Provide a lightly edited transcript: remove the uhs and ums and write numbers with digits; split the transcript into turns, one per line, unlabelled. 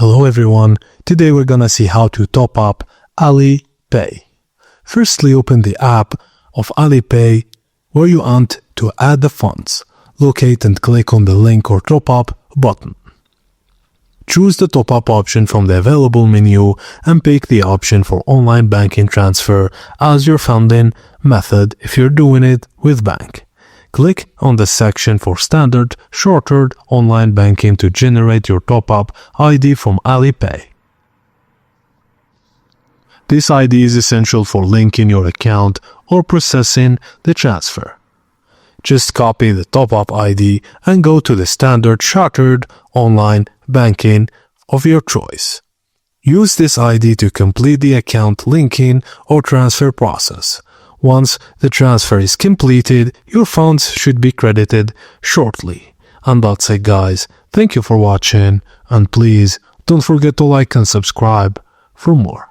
Hello everyone, today we're gonna see how to top up Alipay. Firstly, open the app of Alipay where you want to add the funds. Locate and click on the link or top up button. Choose the top up option from the available menu and pick the option for online banking transfer as your funding method if you're doing it with bank. Click on the section for standard shortened online banking to generate your top-up ID from Alipay. This ID is essential for linking your account or processing the transfer. Just copy the top-up ID and go to the standard shortened online banking of your choice. Use this ID to complete the account linking or transfer process. Once the transfer is completed, your funds should be credited shortly. And that's it, guys. Thank you for watching, and please don't forget to like and subscribe for more.